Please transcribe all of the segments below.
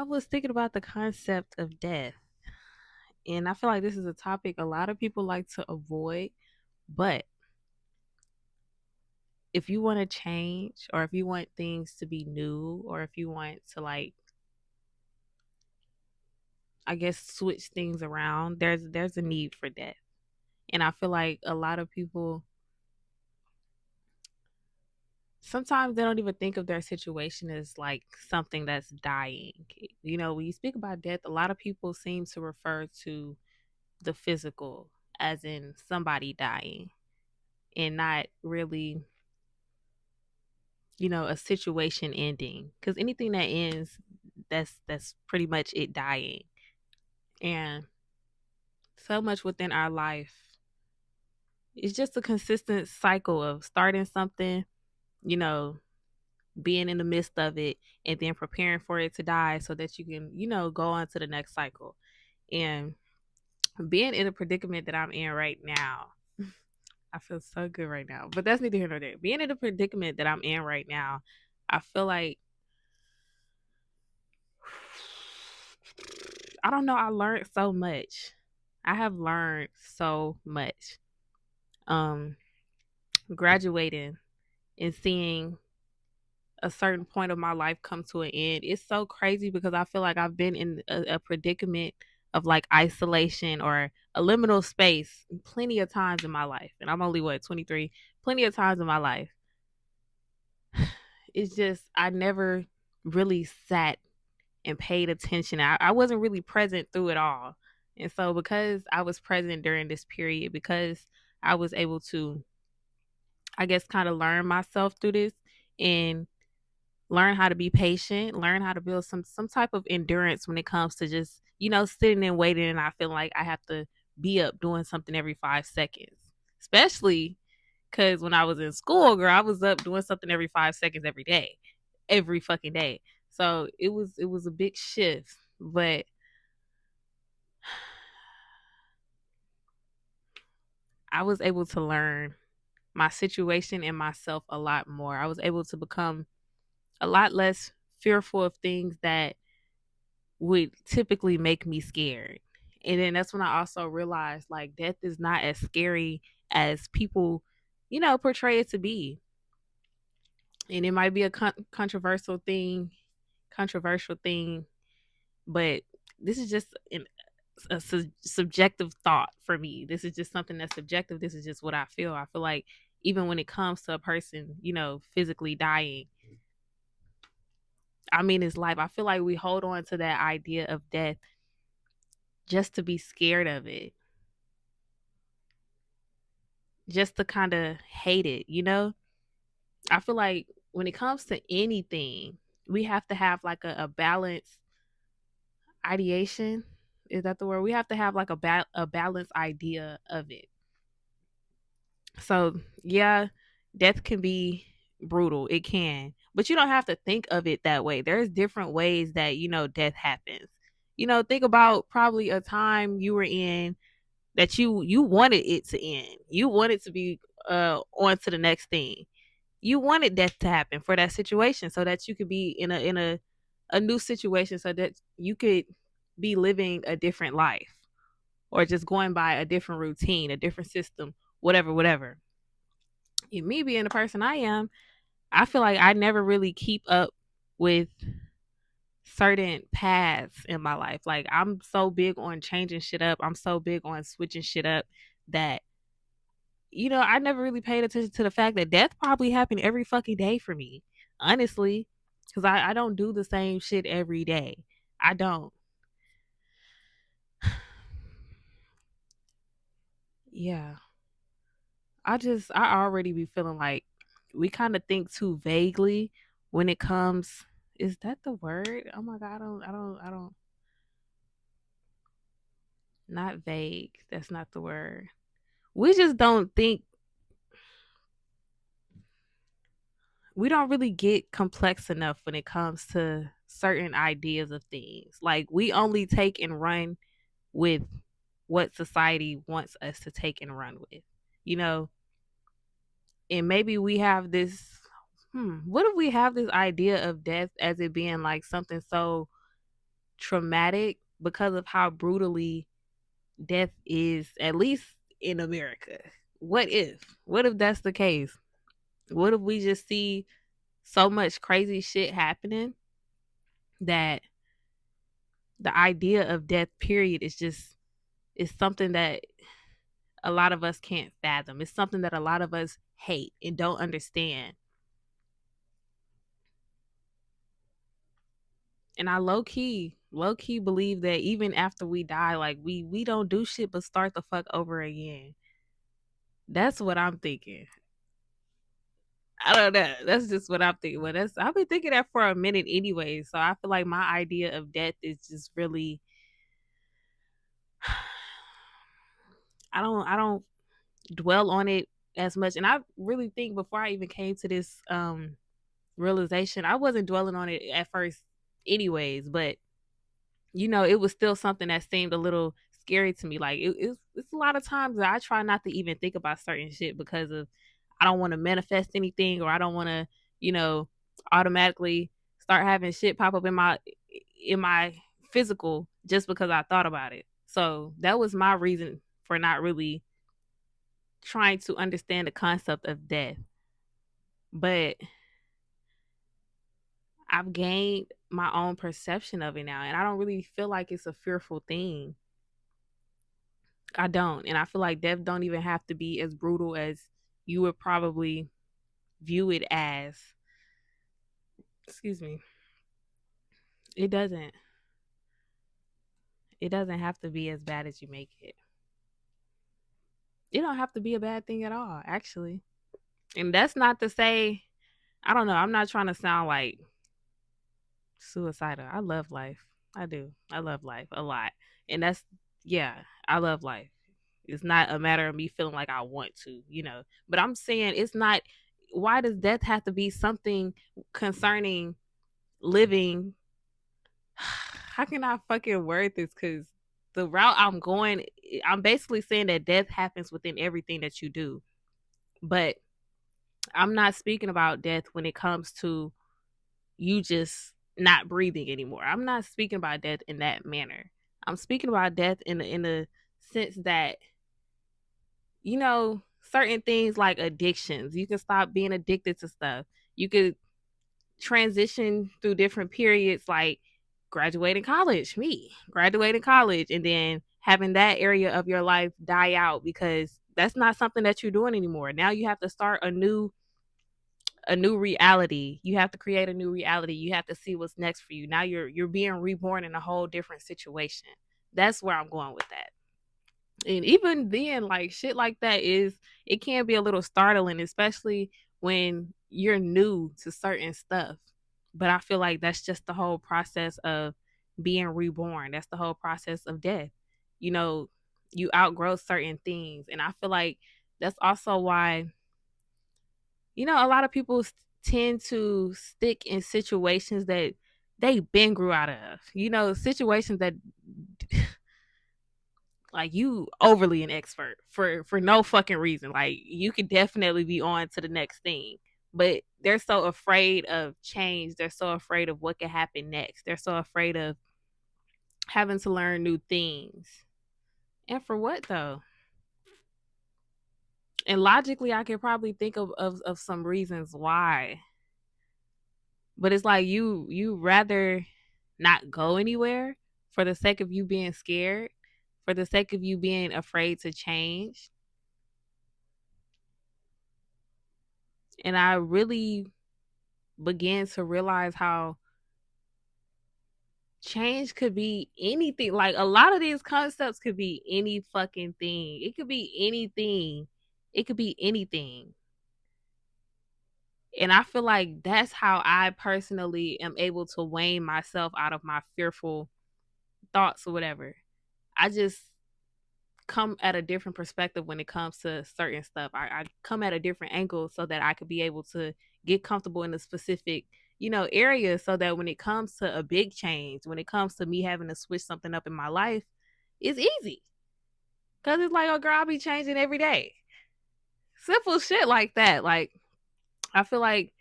I was thinking about the concept of death, and I feel like this is a topic a lot of people like to avoid. But if you want to change, or if you want things to be new, or if you want to, like, I guess, switch things around, there's a need for death. And I feel like a lot of people sometimes they don't even think of their situation as like something that's dying. When you speak about death, a lot of people seem to refer to the physical, as in somebody dying, and not really, a situation ending. Because anything that ends, that's pretty much it dying. And so much within our life is just a consistent cycle of starting something, you know, being in the midst of it, and then preparing for it to die so that you can, go on to the next cycle. And being in a predicament that I'm in right now, I feel so good right now. But that's neither here nor there. Being in the predicament that I'm in right now, I feel like I don't know, I learned so much. I have learned so much. Um Graduating and seeing a certain point of my life come to an end. It's so crazy because I feel like I've been in a predicament of like isolation or a liminal space plenty of times in my life. And I'm only 23, plenty of times in my life. It's just I never really sat and paid attention. I wasn't really present through it all. And so because I was present during this period, because I was able to, I guess, kind of learn myself through this and learn how to be patient, learn how to build some type of endurance when it comes to just, sitting and waiting, and I feel like I have to be up doing something every 5 seconds. Especially because when I was in school, girl, I was up doing something every 5 seconds every day. Every fucking day. So it was a big shift. But I was able to learn my situation and myself a lot more. I was able to become a lot less fearful of things that would typically make me scared. And then that's when I also realized like death is not as scary as people, portray it to be. And it might be a controversial thing, but this is just a subjective thought for me. This is just something that's subjective. This is just what I feel. I feel like even when it comes to a person, physically dying, I mean, it's life. I feel like we hold on to that idea of death just to be scared of it, just to kind of hate it. I feel like when it comes to anything, we have to have like a balanced ideation. Is that the word? We have to have like a balanced idea of it. So, yeah, death can be brutal. It can. But you don't have to think of it that way. There's different ways that, death happens. Think about probably a time you were in that you wanted it to end. You wanted to be on to the next thing. You wanted death to happen for that situation so that you could be in a new situation, so that you could be living a different life, or just going by a different routine, a different system, whatever. And me being the person I am, I feel like I never really keep up with certain paths in my life. Like, I'm so big on changing shit up. I'm so big on switching shit up that, I never really paid attention to the fact that death probably happened every fucking day for me. Honestly. Because I don't do the same shit every day. I don't. Yeah. I already be feeling like we kind of think too vaguely when it comes. Is that the word? Oh my god, I don't. Not vague. That's not the word. We just don't think. We don't really get complex enough when it comes to certain ideas of things. Like, we only take and run with what society wants us to take and run with. You know, and maybe we have this. What if we have this idea of death as it being like something so traumatic because of how brutally death is, at least in America. What if? What if that's the case? What if we just see so much crazy shit happening that the idea of death period is something that a lot of us can't fathom. It's something that a lot of us hate and don't understand. And I low key believe that even after we die, like we don't do shit but start the fuck over again. That's what I'm thinking. I don't know. That's just what I'm thinking. Well, that's I've been thinking that for a minute anyway. So I feel like my idea of death is just really I don't dwell on it as much. And I really think before I even came to this realization, I wasn't dwelling on it at first anyways, but it was still something that seemed a little scary to me. Like it's a lot of times that I try not to even think about certain shit because of I don't want to manifest anything, or I don't want to, you know, automatically start having shit pop up in my physical just because I thought about it. So that was my reason for not really trying to understand the concept of death. But I've gained my own perception of it now, and I don't really feel like it's a fearful thing. I don't. And I feel like death don't even have to be as brutal as you would probably view it as. Excuse me. It doesn't. It doesn't have to be as bad as you make it. It don't have to be a bad thing at all, actually. And that's not to say, I don't know, I'm not trying to sound like suicidal. I love life. I do. I love life a lot. And that's yeah, I love life. It's not a matter of me feeling like I want to. But I'm saying it's not, why does death have to be something concerning living? How can I fucking word this? Because the route I'm going, I'm basically saying that death happens within everything that you do. But I'm not speaking about death when it comes to you just not breathing anymore. I'm not speaking about death in that manner. I'm speaking about death in the sense that certain things like addictions. You can stop being addicted to stuff. You could transition through different periods, like graduating college, and then having that area of your life die out because that's not something that you're doing anymore. Now you have to start a new reality. You have to create a new reality. You have to see what's next for you. Now you're being reborn in a whole different situation. That's where I'm going with that. And even then, like shit like that it can be a little startling, especially when you're new to certain stuff. But I feel like that's just the whole process of being reborn. That's the whole process of death. You know, you outgrow certain things. And I feel like that's also why, a lot of people tend to stick in situations that they been grew out of. Situations that like you overly an expert for no fucking reason. Like you could definitely be on to the next thing, but they're so afraid of change. They're so afraid of what could happen next. They're so afraid of having to learn new things. And for what though? And logically I could probably think of some reasons why, but it's like you rather not go anywhere for the sake of you being scared, for the sake of you being afraid to change. And I really began to realize how change could be anything. Like a lot of these concepts could be any fucking thing. It could be anything. It could be anything. And I feel like that's how I personally am able to wane myself out of my fearful thoughts or whatever. I just come at a different perspective when it comes to certain stuff. I come at a different angle so that I could be able to get comfortable in a specific, area so that when it comes to a big change, when it comes to me having to switch something up in my life, it's easy. Cause it's like, oh girl, I'll be changing every day. Simple shit like that. Like I feel like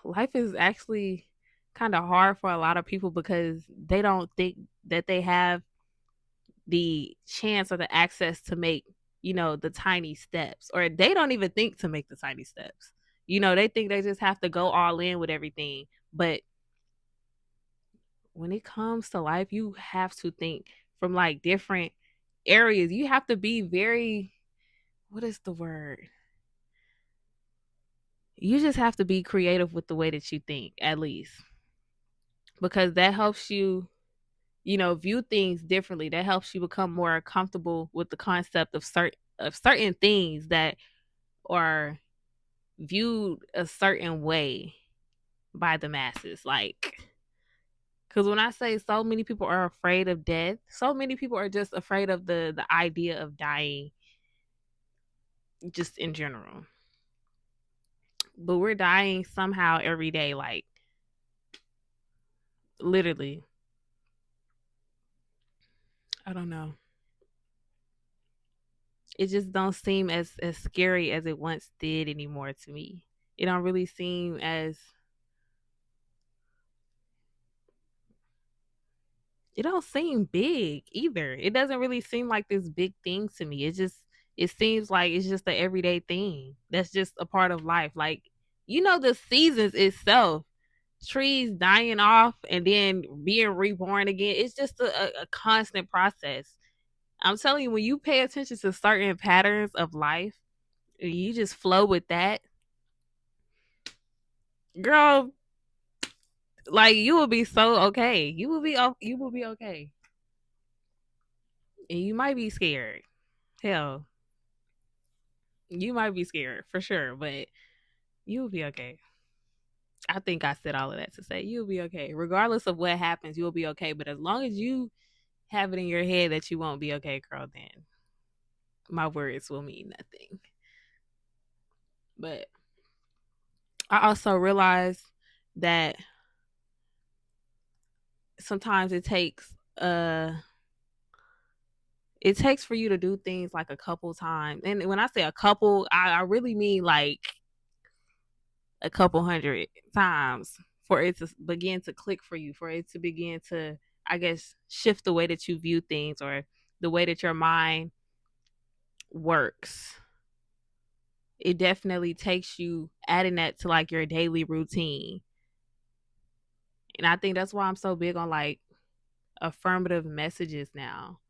life is actually kind of hard for a lot of people because they don't think that they have the chance or the access to make, the tiny steps, or they don't even think to make the tiny steps. They think they just have to go all in with everything. But when it comes to life, you have to think from like different areas. You have to be very, what is the word? You just have to be creative with the way that you think, at least, because that helps you, view things differently. That helps you become more comfortable with the concept of certain things that are viewed a certain way by the masses. Like, because when I say so many people are afraid of death, so many people are just afraid of the idea of dying, just in general. But we're dying somehow every day, like literally. I don't know. It just don't seem as scary as it once did anymore to me. It don't really seem as it don't seem big either. It doesn't really seem like this big thing to me. It seems like it's just an everyday thing. That's just a part of life. Like, the seasons itself, trees dying off and then being reborn again. It's just a constant process. I'm telling you, when you pay attention to certain patterns of life, you just flow with that, girl. Like, you will be so okay. You will be okay, and you might be scared. Hell, you might be scared for sure, but you'll be okay. I think I said all of that to say you'll be okay. Regardless of what happens, you'll be okay. But as long as you have it in your head that you won't be okay, girl, then my words will mean nothing. But I also realize that sometimes it takes for you to do things like a couple times. And when I say a couple, I really mean like a couple hundred times for it to begin to click for you, for it to begin to, I guess, shift the way that you view things or the way that your mind works. It definitely takes you adding that to like your daily routine. And I think that's why I'm so big on like affirmative messages now,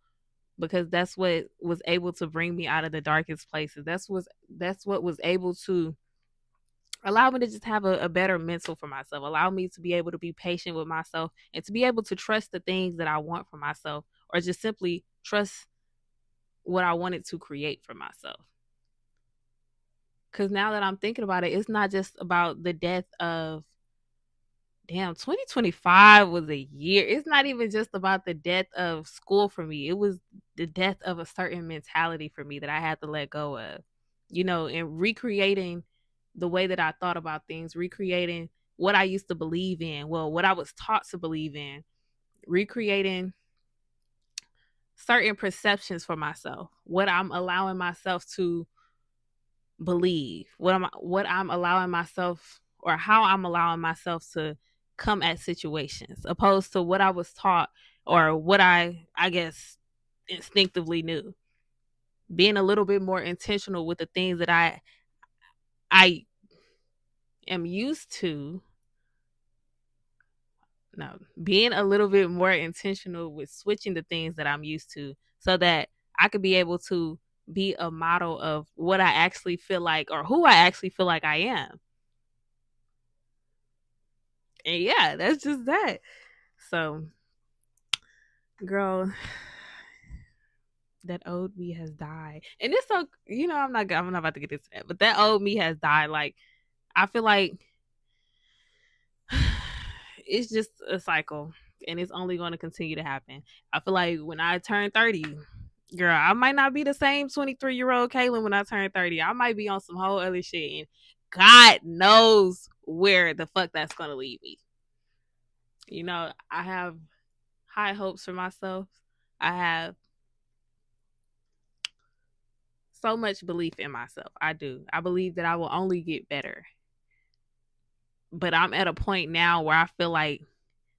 because that's what was able to bring me out of the darkest places. That's what was able to allow me to just have a better mental for myself, allow me to be able to be patient with myself and to be able to trust the things that I want for myself, or just simply trust what I wanted to create for myself. Because now that I'm thinking about it, it's not just about the death of, damn, 2025 was a year. It's not even just about the death of school for me. It was the death of a certain mentality for me that I had to let go of, and recreating the way that I thought about things, recreating what I used to believe in, well, what I was taught to believe in, recreating certain perceptions for myself, what I'm allowing myself to believe, what I'm allowing myself, or how I'm allowing myself to come at situations, opposed to what I was taught or what I guess instinctively knew. Being a little bit more intentional with the things that I am used to. No, being a little bit more intentional with switching the things that I'm used to, so that I could be able to be a model of what I actually feel like, or who I actually feel like I am. And yeah, that's just that. So, girl, that old me has died. And it's so, I'm not about to get into that, but that old me has died. Like, I feel like it's just a cycle, and it's only going to continue to happen. I feel like when I turn 30, girl, I might not be the same 23-year-old Kaylin when I turn 30. I might be on some whole other shit, and God knows where the fuck that's going to lead me. I have high hopes for myself. I have so much belief in myself. I do. I believe that I will only get better But I'm at a point now where I feel like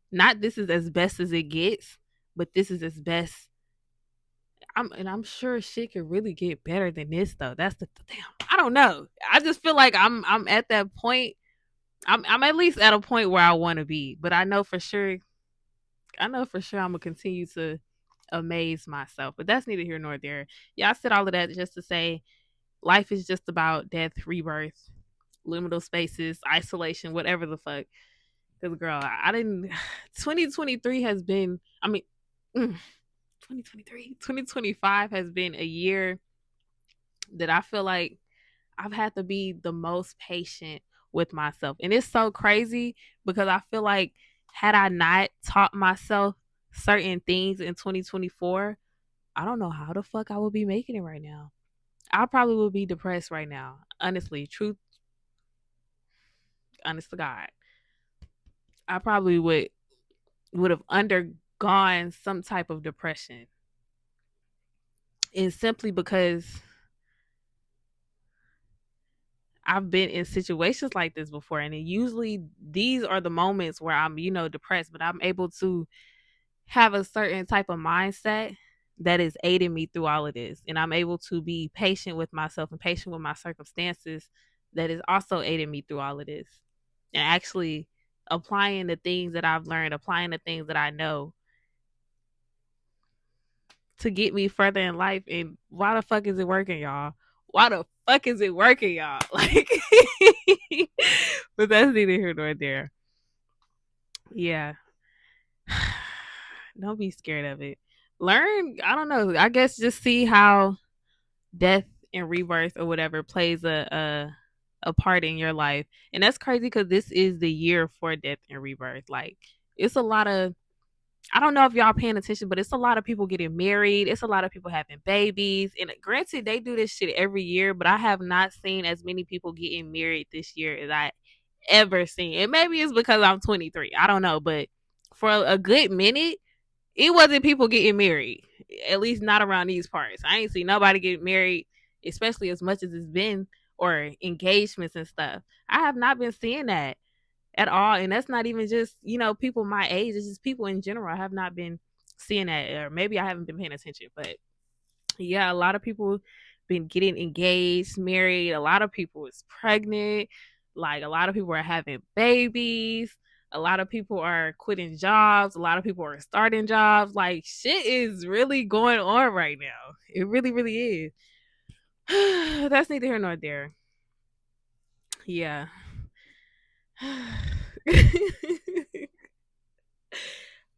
not this is as best as it gets, but this is as best. I'm sure shit could really get better than this though. That's the damn. I don't know. I just feel like I'm at that point. I'm at least at a point where I want to be, but I know for sure. I know for sure I'm gonna continue to amaze myself. But that's neither here nor there. Yeah, I said all of that just to say life is just about death, rebirth, liminal spaces, isolation, whatever the fuck. Because girl, I didn't. 2023 has been. I mean, 2023, 2025 has been a year that I feel like I've had to be the most patient with myself. And it's so crazy because I feel like had I not taught myself certain things in 2024, I don't know how the fuck I would be making it right now. I probably would be depressed right now. Honestly, truth, honest to God. I probably would have undergone some type of depression. And simply because I've been in situations like this before, and usually these are the moments where I'm, depressed, but I'm able to have a certain type of mindset that is aiding me through all of this. And I'm able to be patient with myself and patient with my circumstances that is also aiding me through all of this. And actually applying the things that I've learned, applying the things that I know to get me further in life. And why the fuck is it working, y'all? Why the fuck is it working, y'all? Like, but that's neither here nor there. Yeah. Don't be scared of it. Learn, I don't know, I guess just see how death and rebirth or whatever plays a part in your life. And that's crazy because this is the year for death and rebirth. Like, it's a lot of, I don't know if y'all paying attention, but it's a lot of people getting married. It's a lot of people having babies. And granted, they do this shit every year, but I have not seen as many people getting married this year as I ever seen. And maybe it's because I'm 23. I don't know. But for a good minute, it wasn't people getting married. At least not around these parts. I ain't seen nobody get married, especially as much as it's been, or engagements and stuff. I have not been seeing that at all. And that's not even just, people my age. It's just people in general. I have not been seeing that. Or maybe I haven't been paying attention. But yeah, a lot of people been getting engaged, married. A lot of people is pregnant. Like, a lot of people are having babies. A lot of people are quitting jobs. A lot of people are starting jobs. Like, shit is really going on right now. It really, really is. That's neither here nor there. Yeah. I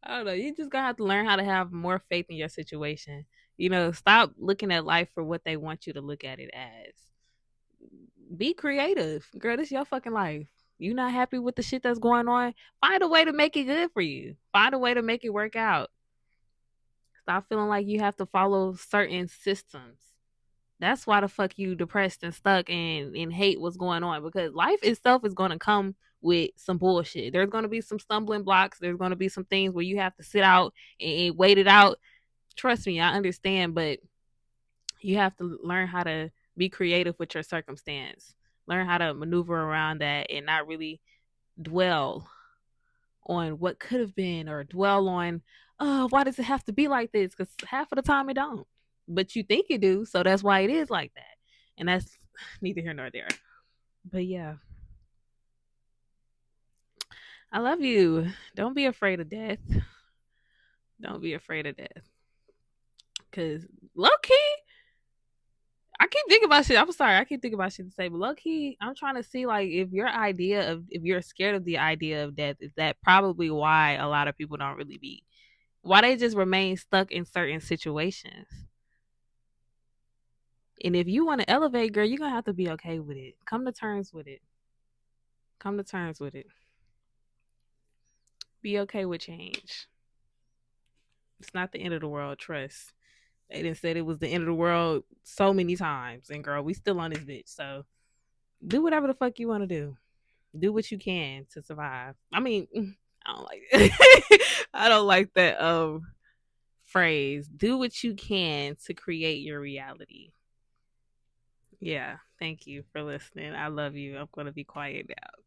don't know. You just gonna have to learn how to have more faith in your situation. Stop looking at life for what they want you to look at it as. Be creative. Girl, this is your fucking life. You not happy with the shit that's going on? Find a way to make it good for you. Find a way to make it work out. Stop feeling like you have to follow certain systems. That's why the fuck you depressed and stuck and hate what's going on, because life itself is going to come with some bullshit. There's going to be some stumbling blocks. There's going to be some things where you have to sit out and wait it out. Trust me, I understand, but you have to learn how to be creative with your circumstance. Learn how to maneuver around that and not really dwell on what could have been, or dwell on, oh, why does it have to be like this? Because half of the time it don't. But you think it do, so that's why it is like that. And that's neither here nor there. But yeah, I love you. Don't be afraid of death. Don't be afraid of death. Cause low key, I keep thinking about shit. I'm sorry, I keep thinking about shit to say, but low key, I'm trying to see, like, if if you're scared of the idea of death, is that probably why a lot of people don't really be, why they just remain stuck in certain situations. And if you want to elevate, girl, you're gonna have to be okay with it. Come to terms with it. Come to terms with it. Be okay with change. It's not the end of the world. Trust. They didn't said it was the end of the world so many times, and girl, we still on this bitch. So do whatever the fuck you want to do. Do what you can to survive. I mean, I don't like it. I don't like that phrase. Do what you can to create your reality. Yeah. Thank you for listening. I love you. I'm gonna be quiet now.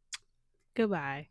Goodbye.